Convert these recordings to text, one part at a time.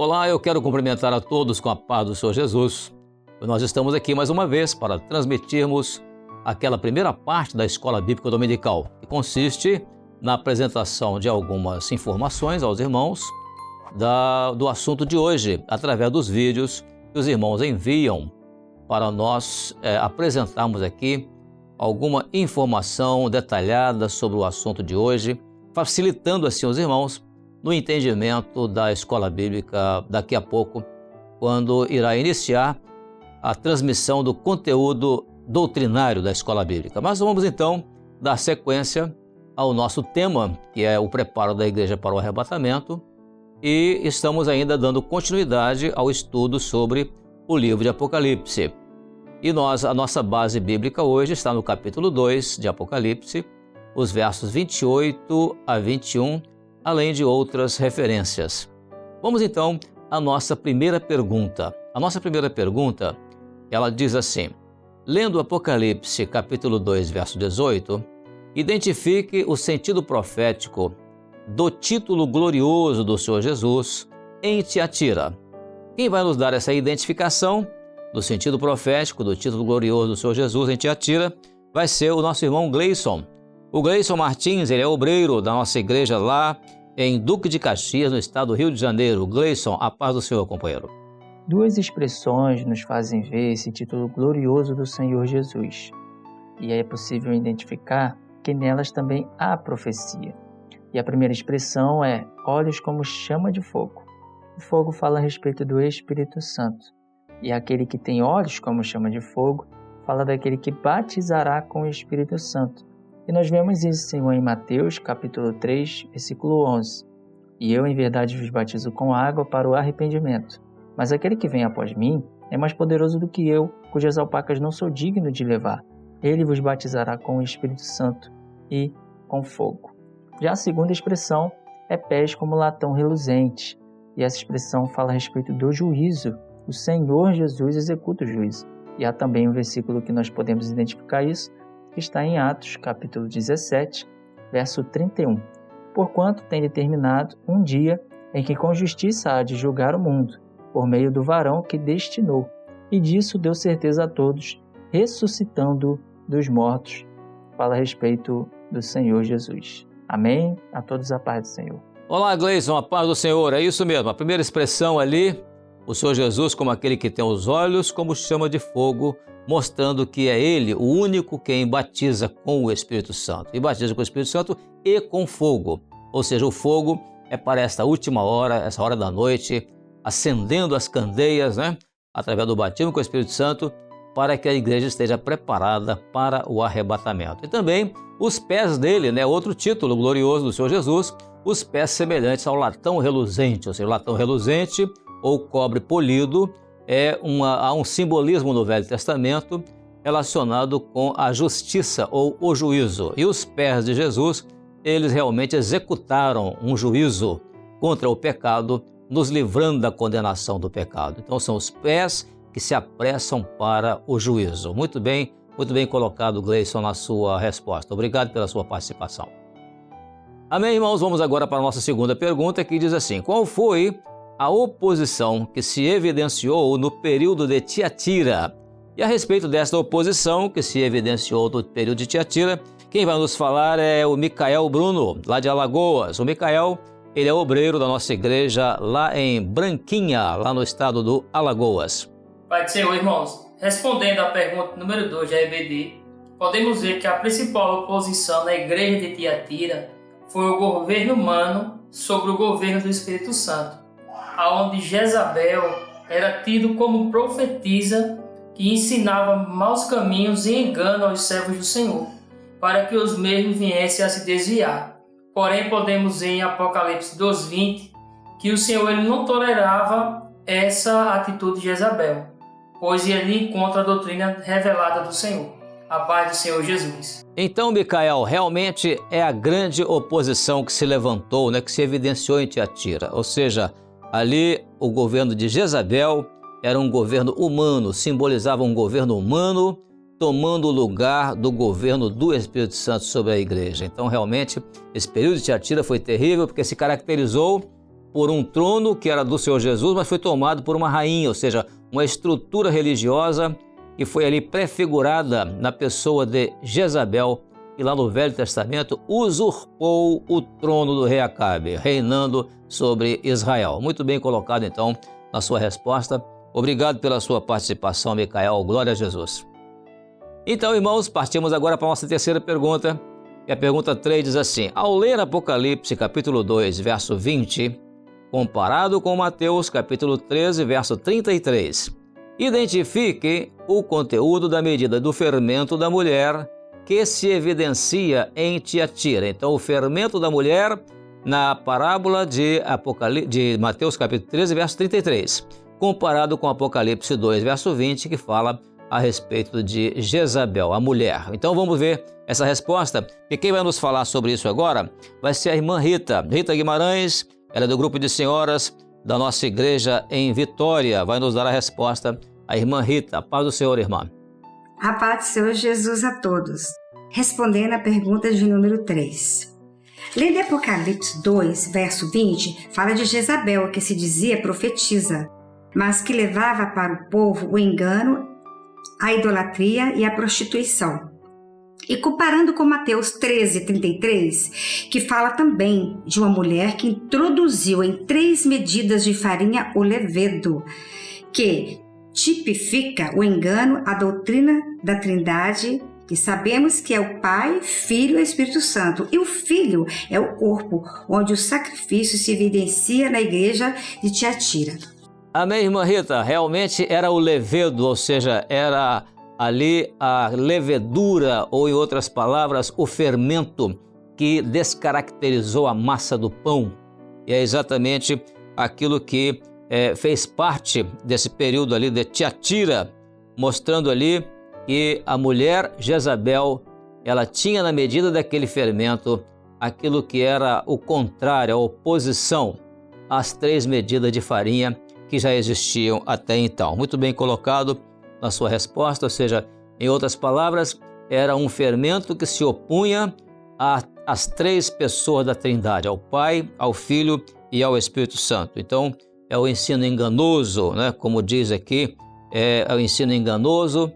Olá, eu quero cumprimentar a todos com a paz do Senhor Jesus. Nós estamos aqui mais uma vez para transmitirmos aquela primeira parte da Escola Bíblica Dominical, que consiste na apresentação de algumas informações aos irmãos do assunto de hoje, através dos vídeos que os irmãos enviam para nós apresentarmos aqui alguma informação detalhada sobre o assunto de hoje, facilitando assim os irmãos no entendimento da Escola Bíblica daqui a pouco, quando irá iniciar a transmissão do conteúdo doutrinário da Escola Bíblica. Mas vamos então dar sequência ao nosso tema, que é o preparo da igreja para o arrebatamento, e estamos ainda dando continuidade ao estudo sobre o livro de Apocalipse. E a nossa base bíblica hoje está no capítulo 2 de Apocalipse, os versos 28 a 21, além de outras referências. Vamos então à nossa primeira pergunta. A nossa primeira pergunta, ela diz assim: lendo Apocalipse capítulo 2, verso 18, identifique o sentido profético do título glorioso do Senhor Jesus em Tiatira. Quem vai nos dar essa identificação do sentido profético do título glorioso do Senhor Jesus em Tiatira vai ser o nosso irmão Gleison. O Gleison Martins, ele é obreiro da nossa igreja lá em Duque de Caxias, no estado do Rio de Janeiro. Gleison, a paz do Senhor, companheiro. Duas expressões nos fazem ver esse título glorioso do Senhor Jesus. E é possível identificar que nelas também há profecia. E a primeira expressão é olhos como chama de fogo. O fogo fala a respeito do Espírito Santo. E aquele que tem olhos como chama de fogo fala daquele que batizará com o Espírito Santo. E nós vemos isso em Mateus, capítulo 3, versículo 11. E eu, em verdade, vos batizo com água para o arrependimento. Mas aquele que vem após mim é mais poderoso do que eu, cujas alpacas não sou digno de levar. Ele vos batizará com o Espírito Santo e com fogo. Já a segunda expressão é pés como latão reluzente. E essa expressão fala a respeito do juízo. O Senhor Jesus executa o juízo. E há também um versículo que nós podemos identificar isso, que está em Atos, capítulo 17, verso 31. Porquanto tem determinado um dia em que com justiça há de julgar o mundo, por meio do varão que destinou, e disso deu certeza a todos, ressuscitando dos mortos. Fala a respeito do Senhor Jesus. Amém? A todos a paz do Senhor. Olá, Gleison, a paz do Senhor. É isso mesmo, a primeira expressão ali, o Senhor Jesus como aquele que tem os olhos como chama de fogo, mostrando que é Ele o único quem batiza com o Espírito Santo. E batiza com o Espírito Santo e com fogo. Ou seja, o fogo é para esta última hora, essa hora da noite, acendendo as candeias, através do batismo com o Espírito Santo, para que a igreja esteja preparada para o arrebatamento. E também os pés dele, outro título glorioso do Senhor Jesus, os pés semelhantes ao latão reluzente, ou seja, o latão reluzente ou cobre polido, há um simbolismo no Velho Testamento relacionado com a justiça ou o juízo. E os pés de Jesus, eles realmente executaram um juízo contra o pecado, nos livrando da condenação do pecado. Então são os pés que se apressam para o juízo. Muito bem colocado, Gleison, na sua resposta. Obrigado pela sua participação. Amém, irmãos? Vamos agora para a nossa segunda pergunta, que diz assim: qual foi a oposição que se evidenciou no período de Tiatira? E a respeito desta oposição que se evidenciou no período de Tiatira, quem vai nos falar é o Micael Bruno, lá de Alagoas. O Micael, ele é obreiro da nossa igreja lá em Branquinha, lá no estado do Alagoas. Pai do Senhor, irmãos, respondendo à pergunta número 2 da EBD, podemos ver que a principal oposição na igreja de Tiatira foi o governo humano sobre o governo do Espírito Santo, aonde Jezabel era tido como profetisa que ensinava maus caminhos e engano aos servos do Senhor, para que os mesmos viessem a se desviar. Porém, podemos ver em Apocalipse 2:20 que o Senhor ele não tolerava essa atitude de Jezabel, pois ele encontra a doutrina revelada do Senhor. A paz do Senhor Jesus. Então, Micael, realmente é a grande oposição que se levantou, que se evidenciou em Tiatira. Ou seja, ali o governo de Jezabel era um governo humano, simbolizava um governo humano tomando o lugar do governo do Espírito Santo sobre a igreja. Então, realmente, esse período de Tiatira foi terrível porque se caracterizou por um trono que era do Senhor Jesus, mas foi tomado por uma rainha, ou seja, uma estrutura religiosa que foi ali prefigurada na pessoa de Jezabel, que lá no Velho Testamento usurpou o trono do rei Acabe, reinando sobre Israel. Muito bem colocado então na sua resposta. Obrigado pela sua participação, Micael. Glória a Jesus. Então, irmãos, partimos agora para a nossa terceira pergunta. E a pergunta 3 diz assim: ao ler Apocalipse capítulo 2, verso 20, comparado com Mateus capítulo 13, verso 33, identifique o conteúdo da medida do fermento da mulher que se evidencia em Tiatira. Então, o fermento da mulher na parábola de Mateus capítulo 13, verso 33, comparado com Apocalipse 2, verso 20, que fala a respeito de Jezabel, a mulher. Então vamos ver essa resposta, e quem vai nos falar sobre isso agora vai ser a irmã Rita Guimarães. Ela é do grupo de senhoras da nossa igreja em Vitória. Vai nos dar a resposta a irmã Rita. A paz do Senhor, irmã. A paz do Senhor Jesus a todos. Respondendo à pergunta de número 3. Lendo Apocalipse 2, verso 20, fala de Jezabel, que se dizia profetisa, mas que levava para o povo o engano, a idolatria e a prostituição. E comparando com Mateus 13, 33, que fala também de uma mulher que introduziu em 3 medidas de farinha o levedo, que tipifica o engano, a doutrina da Trindade, que sabemos que é o Pai, Filho e Espírito Santo. E o Filho é o corpo, onde o sacrifício se evidencia na igreja de Tiatira. Amém, irmã Rita. Realmente era o levedo, ou seja, era ali a levedura, ou em outras palavras, o fermento que descaracterizou a massa do pão. E é exatamente aquilo que fez parte desse período ali de Tiatira, mostrando ali que a mulher Jezabel, ela tinha na medida daquele fermento aquilo que era o contrário, a oposição às 3 medidas de farinha que já existiam até então. Muito bem colocado na sua resposta, ou seja, em outras palavras, era um fermento que se opunha às 3 pessoas da Trindade, ao Pai, ao Filho e ao Espírito Santo. Então, é o ensino enganoso, né? Como diz aqui, é o ensino enganoso,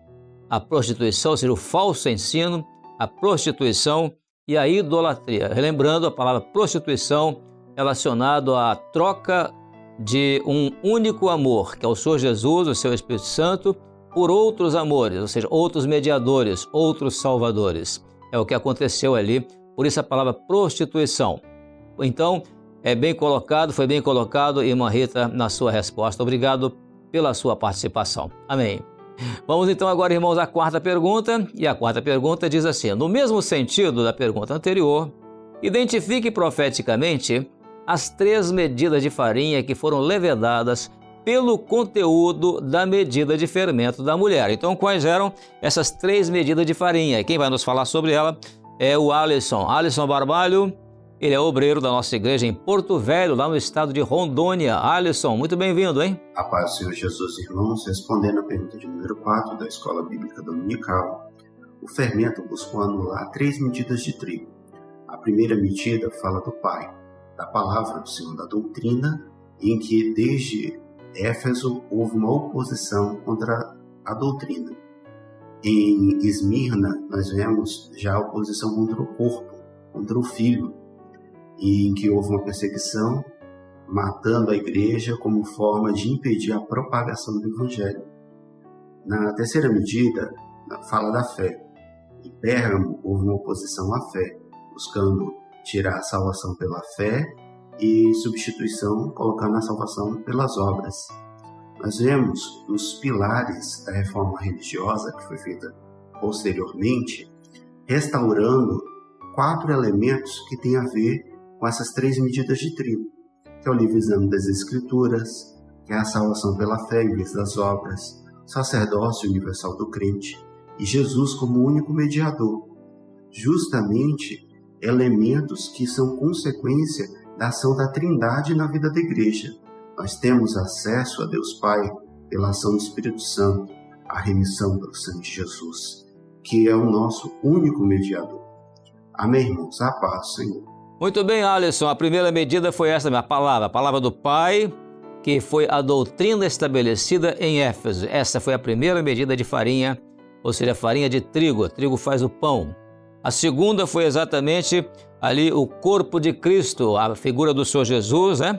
a prostituição, ou seja, o falso ensino, a prostituição e a idolatria. Relembrando a palavra prostituição relacionado à troca de um único amor, que é o Senhor Jesus, o seu Espírito Santo, por outros amores, ou seja, outros mediadores, outros salvadores. É o que aconteceu ali, por isso a palavra prostituição. Então, foi bem colocado, irmã Rita, na sua resposta. Obrigado pela sua participação. Amém. Vamos então agora, irmãos, à quarta pergunta. E a quarta pergunta diz assim: no mesmo sentido da pergunta anterior, identifique profeticamente as 3 medidas de farinha que foram levedadas pelo conteúdo da medida de fermento da mulher. Então, quais eram essas 3 medidas de farinha? E quem vai nos falar sobre ela é o Alisson Barbalho. Ele é obreiro da nossa igreja em Porto Velho, lá no estado de Rondônia. Alisson, muito bem-vindo, hein? A paz do Senhor Jesus, irmãos. Respondendo à pergunta de número 4 da Escola Bíblica Dominical, o fermento buscou anular 3 medidas de trigo. A primeira medida fala do Pai, da palavra do Senhor, da doutrina, em que desde Éfeso houve uma oposição contra a doutrina. Em Esmirna, nós vemos já a oposição contra o corpo, contra o Filho, e em que houve uma perseguição, matando a igreja como forma de impedir a propagação do Evangelho. Na terceira medida, fala da fé. Em Pérgamo, houve uma oposição à fé, buscando tirar a salvação pela fé e substituição, colocando a salvação pelas obras. Nós vemos nos pilares da reforma religiosa, que foi feita posteriormente, restaurando 4 elementos que têm a ver com essas 3 medidas de trigo, que é o livre exame das Escrituras, que é a salvação pela fé em vez das obras, sacerdócio universal do crente e Jesus como único mediador. Justamente elementos que são consequência da ação da Trindade na vida da igreja. Nós temos acesso a Deus Pai pela ação do Espírito Santo, a remissão pelo sangue de Jesus, que é o nosso único mediador. Amém, irmãos? A paz, Senhor. Muito bem, Alisson. A primeira medida foi essa, a palavra do Pai, que foi a doutrina estabelecida em Éfeso. Essa foi a primeira medida de farinha, ou seja, farinha de trigo. Trigo faz o pão. A segunda foi exatamente ali o corpo de Cristo, a figura do Senhor Jesus, né?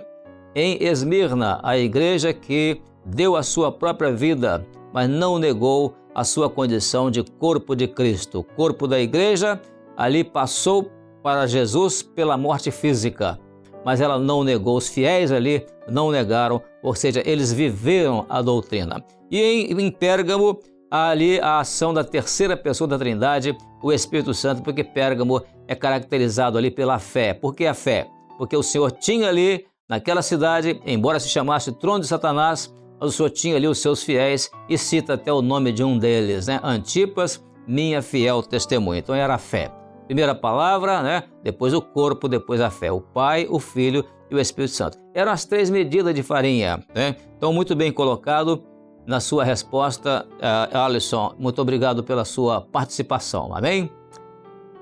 Em Esmirna, a igreja que deu a sua própria vida, mas não negou a sua condição de corpo de Cristo. O corpo da igreja ali passou para Jesus pela morte física, mas ela não negou, os fiéis ali não negaram, ou seja, eles viveram a doutrina. E em Pérgamo, ali a ação da terceira pessoa da Trindade, o Espírito Santo, porque Pérgamo é caracterizado ali pela fé. Por que a fé? Porque o Senhor tinha ali, naquela cidade, embora se chamasse trono de Satanás, mas o Senhor tinha ali os seus fiéis e cita até o nome de um deles, né? Antipas, minha fiel testemunha. Então era a fé. Primeira palavra, né? Depois o corpo, depois a fé. O Pai, o Filho e o Espírito Santo. Eram as 3 medidas de farinha, né? Então, muito bem colocado na sua resposta, Alisson. Muito obrigado pela sua participação. Amém?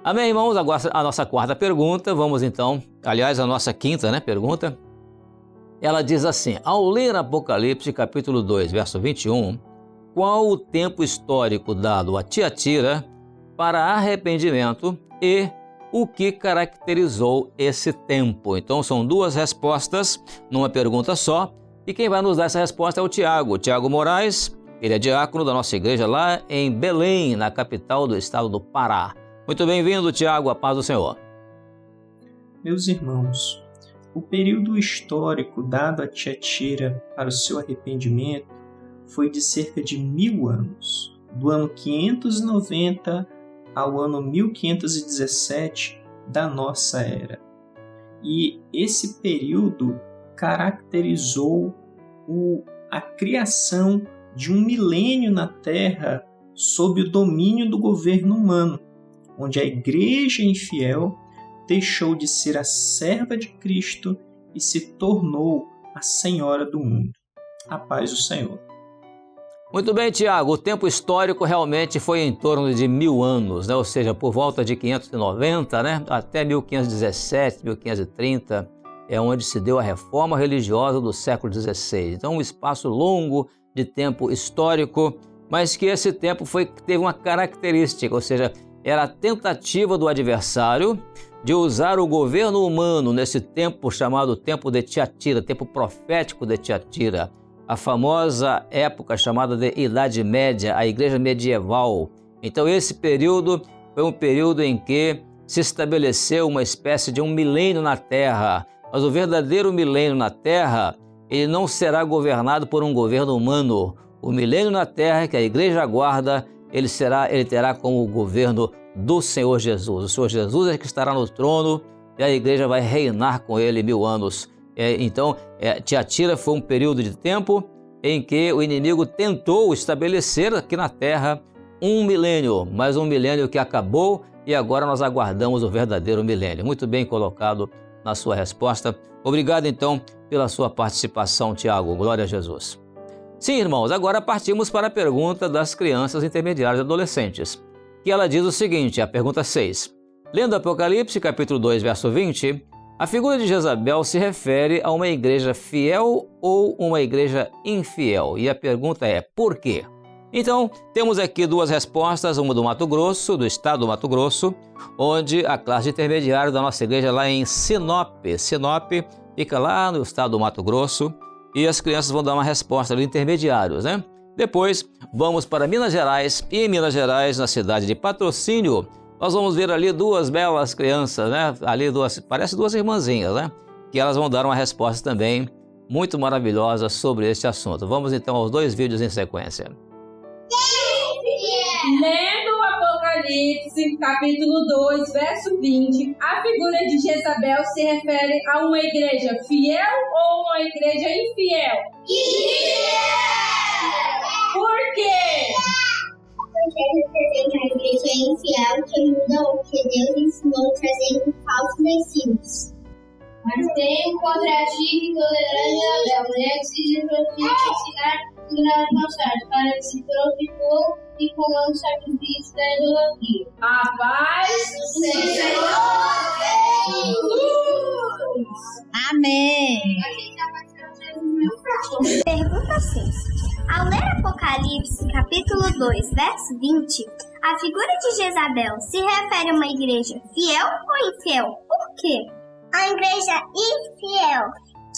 Amém, irmãos? Agora a nossa quarta pergunta. Vamos então, aliás, a nossa quinta, né, pergunta. Ela diz assim: ao ler Apocalipse capítulo 2, verso 21, qual o tempo histórico dado a Tiatira para arrependimento e o que caracterizou esse tempo? Então são 2 respostas numa pergunta só, e quem vai nos dar essa resposta é o Tiago Moraes. Ele é diácono da nossa igreja lá em Belém, na capital do estado do Pará. Muito bem-vindo, Tiago, a paz do Senhor. Meus irmãos, o período histórico dado a Tiatira para o seu arrependimento foi de cerca de 1000 anos, do ano 590 ao ano 1517 da nossa era. E esse período caracterizou a criação de um milênio na Terra sob o domínio do governo humano, onde a igreja infiel deixou de ser a serva de Cristo e se tornou a senhora do mundo. A paz do Senhor. Muito bem, Tiago. O tempo histórico realmente foi em torno de 1000 anos, né? Ou seja, por volta de 590, né? Até 1517, 1530, é onde se deu a reforma religiosa do século XVI. Então, um espaço longo de tempo histórico, mas que esse tempo teve uma característica, ou seja, era a tentativa do adversário de usar o governo humano nesse tempo chamado tempo de Tiatira, tempo profético de Tiatira, a famosa época chamada de Idade Média, a igreja medieval. Então esse período foi um período em que se estabeleceu uma espécie de um milênio na Terra, mas o verdadeiro milênio na Terra, ele não será governado por um governo humano. O milênio na Terra que a igreja aguarda, ele terá como governo do Senhor Jesus. O Senhor Jesus é que estará no trono e a igreja vai reinar com ele 1000 anos. Então, Tiatira foi um período de tempo em que o inimigo tentou estabelecer aqui na Terra um milênio, mas um milênio que acabou e agora nós aguardamos o verdadeiro milênio. Muito bem colocado na sua resposta. Obrigado, então, pela sua participação, Tiago. Glória a Jesus. Sim, irmãos, agora partimos para a pergunta das crianças intermediárias e adolescentes, que ela diz o seguinte, a pergunta 6. Lendo Apocalipse, capítulo 2, verso 20, a figura de Jezabel se refere a uma igreja fiel ou uma igreja infiel? E a pergunta é, por quê? Então, temos aqui 2 respostas, uma do Mato Grosso, do estado do Mato Grosso, onde a classe intermediária da nossa igreja lá em Sinop. Sinop fica lá no estado do Mato Grosso e as crianças vão dar uma resposta ali, intermediários, né? Depois, vamos para Minas Gerais e em Minas Gerais, na cidade de Patrocínio, nós vamos ver ali 2 belas crianças, né? Ali parece 2 irmãzinhas, né? Que elas vão dar uma resposta também muito maravilhosa sobre este assunto. Vamos então aos 2 vídeos em sequência. Lendo o Apocalipse, capítulo 2, verso 20, a figura de Jezabel se refere a uma igreja fiel ou uma igreja infiel? Por quê? Porque representa a igreja infiel que muda o que Deus ensinou, trazendo falsos ensinos. Mas tenho contra ti que tolerante Jezabel, mulher que se profetiza ensinar ignorar falsidade, para que se purificou e comanda o sacrifício da idolatria. A paz do Senhor Jesus. Amém. Pergunta 6. Ao ler Apocalipse, capítulo 2, verso 20, a figura de Jezabel se refere a uma igreja fiel ou infiel? Por quê? A igreja infiel,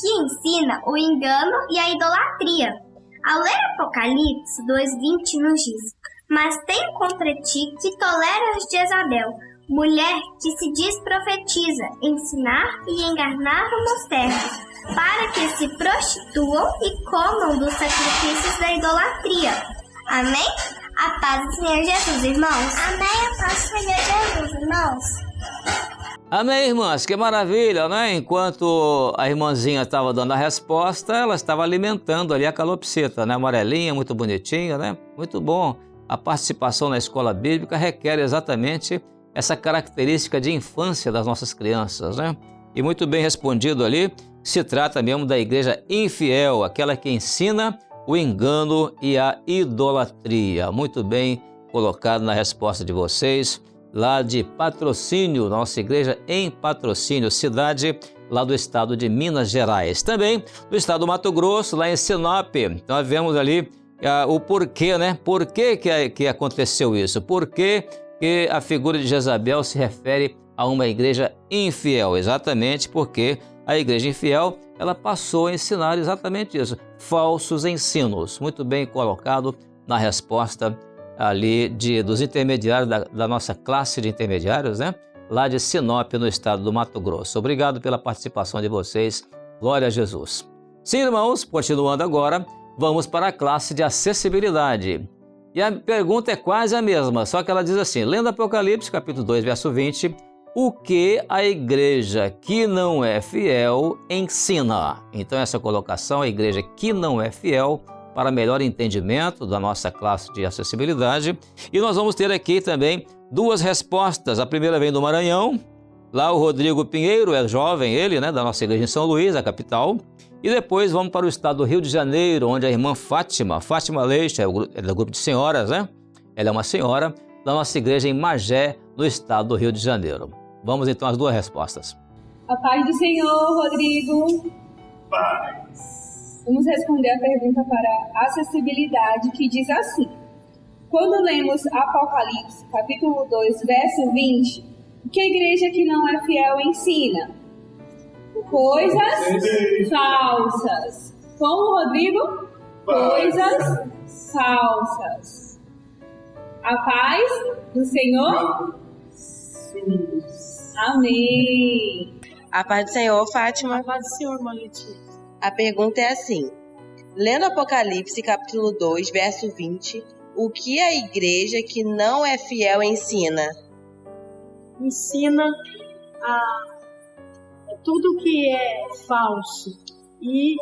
que ensina o engano e a idolatria. Ao ler Apocalipse 2:20 nos diz: mas tenho contra ti que toleras Jezabel, mulher que se diz profetiza, ensinar e enganar os servos, para que se prostituam e comam dos sacrifícios da idolatria. Amém? A paz do Senhor Jesus, irmãos. Amém, a paz do Senhor Jesus, irmãos. Amém, irmãs, que maravilha, né? Enquanto a irmãzinha estava dando a resposta, ela estava alimentando ali a calopsita, né? Amarelinha, muito bonitinha, né? Muito bom. A participação na escola bíblica requer exatamente essa característica de infância das nossas crianças, né? E muito bem respondido ali, se trata mesmo da igreja infiel, aquela que ensina o engano e a idolatria. Muito bem colocado na resposta de vocês, lá de Patrocínio, nossa igreja em Patrocínio, cidade lá do estado de Minas Gerais. Também do estado do Mato Grosso, lá em Sinop, nós vemos ali o porquê, né? Por que aconteceu isso? Por que a figura de Jezabel se refere a uma igreja infiel? Exatamente porque a igreja infiel, ela passou a ensinar exatamente isso, falsos ensinos. Muito bem colocado na resposta ali dos intermediários, da nossa classe de intermediários, né? Lá de Sinop, no estado do Mato Grosso. Obrigado pela participação de vocês. Glória a Jesus. Sim, irmãos, continuando agora, vamos para a classe de acessibilidade. E a pergunta é quase a mesma, só que ela diz assim, lendo Apocalipse, capítulo 2, verso 20, o que a igreja que não é fiel ensina? Então essa colocação, a igreja que não é fiel, para melhor entendimento da nossa classe de acessibilidade. E nós vamos ter aqui também duas respostas. A primeira vem do Maranhão, lá o Rodrigo Pinheiro, é jovem ele, né, da nossa igreja em São Luís, a capital. E depois vamos para o estado do Rio de Janeiro, onde a irmã Fátima Leite, é do grupo de senhoras, né? Ela é uma senhora da nossa igreja em Magé, no estado do Rio de Janeiro. Vamos então às duas respostas. A paz do Senhor, Rodrigo. Paz. Vamos responder a pergunta para acessibilidade, que diz assim. Quando lemos Apocalipse, capítulo 2, verso 20, o que a igreja que não é fiel ensina? Coisas falsas. Como, Rodrigo? Coisas falsas. A paz do Senhor? Amém. A paz do Senhor, Fátima. A paz do Senhor, Maletícia. A pergunta é assim. Lendo Apocalipse, capítulo 2, verso 20, o que a igreja que não é fiel ensina? Ensina tudo que é falso e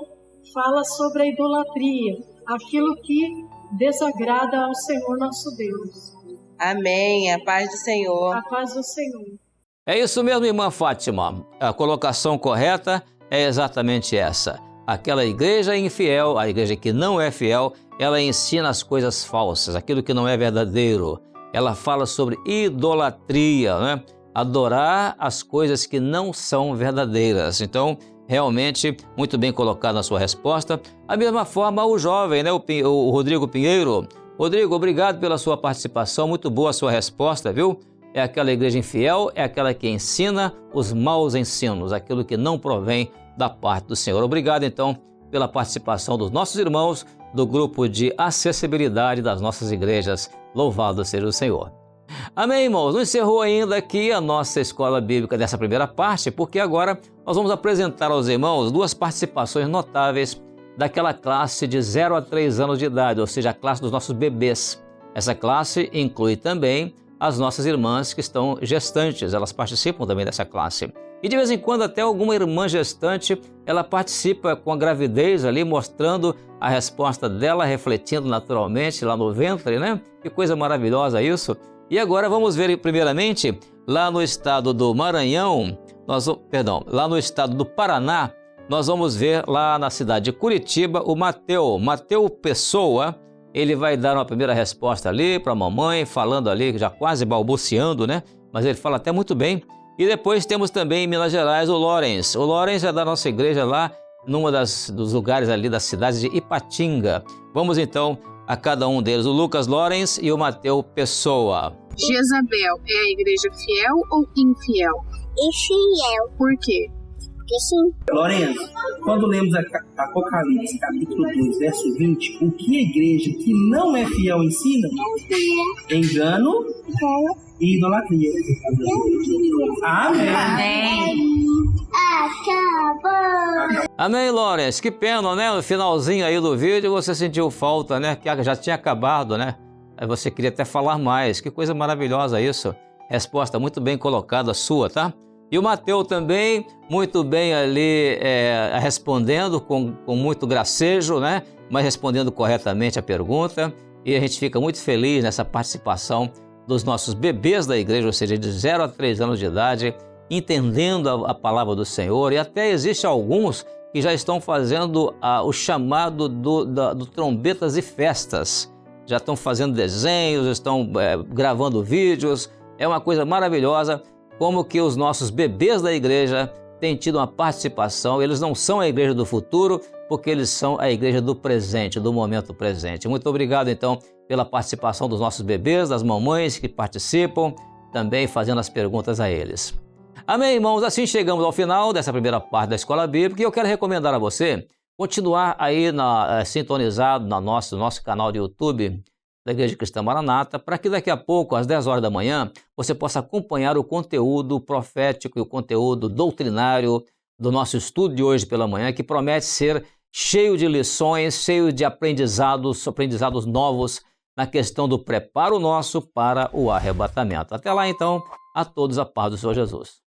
fala sobre a idolatria, aquilo que desagrada ao Senhor nosso Deus. Amém. A paz do Senhor. A paz do Senhor. É isso mesmo, irmã Fátima. A colocação correta é exatamente essa. Aquela igreja infiel, a igreja que não é fiel, ela ensina as coisas falsas, aquilo que não é verdadeiro. Ela fala sobre idolatria, né? Adorar as coisas que não são verdadeiras. Então, realmente, muito bem colocado na sua resposta. Da mesma forma, o jovem, né? O Rodrigo Pinheiro. Rodrigo, obrigado pela sua participação, muito boa a sua resposta, viu? É aquela igreja infiel, é aquela que ensina os maus ensinos, aquilo que não provém da parte do Senhor. Obrigado, então, pela participação dos nossos irmãos do grupo de acessibilidade das nossas igrejas. Louvado seja o Senhor. Amém, irmãos? Não encerrou ainda aqui a nossa escola bíblica dessa primeira parte, porque agora nós vamos apresentar aos irmãos duas participações notáveis daquela classe de 0 a 3 anos de idade, ou seja, a classe dos nossos bebês. Essa classe inclui também as nossas irmãs que estão gestantes, elas participam também dessa classe. E de vez em quando até alguma irmã gestante, ela participa com a gravidez ali, mostrando a resposta dela, refletindo naturalmente lá no ventre, né? Que coisa maravilhosa isso! E agora vamos ver primeiramente, lá no estado do Maranhão, lá no estado do Paraná, nós vamos ver lá na cidade de Curitiba o Mateu Pessoa, ele vai dar uma primeira resposta ali para a mamãe, falando ali, já quase balbuciando, né? Mas ele fala até muito bem. E depois temos também em Minas Gerais o Lawrence. O Lawrence é da nossa igreja lá, dos lugares ali da cidade de Ipatinga. Vamos então a cada um deles, o Lucas Lawrence e o Mateus Pessoa. Jezabel é a igreja fiel ou infiel? Infiel. Por quê? Porque sim. Lorenzo, quando lemos Apocalipse, capítulo 2, verso 20, o que a igreja que não é fiel ensina? Engano e idolatria. Amém. Acabou. Amém, Lawrence. Que pena, né? No finalzinho aí do vídeo você sentiu falta, né? Que já tinha acabado, né? Aí você queria até falar mais. Que coisa maravilhosa isso. Resposta muito bem colocada sua, tá? E o Mateus também, muito bem ali respondendo com muito gracejo, né? Mas respondendo corretamente a pergunta. E a gente fica muito feliz nessa participação dos nossos bebês da igreja, ou seja, de 0 a 3 anos de idade, entendendo a palavra do Senhor. E até existe alguns que já estão fazendo o chamado do trombetas e festas. Já estão fazendo desenhos, estão gravando vídeos. É uma coisa maravilhosa como que os nossos bebês da igreja têm tido uma participação. Eles não são a igreja do futuro, porque eles são a igreja do presente, do momento presente. Muito obrigado, então, pela participação dos nossos bebês, das mamães que participam, também fazendo as perguntas a eles. Amém, irmãos? Assim chegamos ao final dessa primeira parte da Escola Bíblica e eu quero recomendar a você continuar aí sintonizado no nosso canal de YouTube da Igreja Cristã Maranata, para que daqui a pouco, às 10 horas da manhã, você possa acompanhar o conteúdo profético e o conteúdo doutrinário do nosso estudo de hoje pela manhã, que promete ser cheio de lições, cheio de aprendizados novos na questão do preparo nosso para o arrebatamento. Até lá, então, a todos a paz do Senhor Jesus.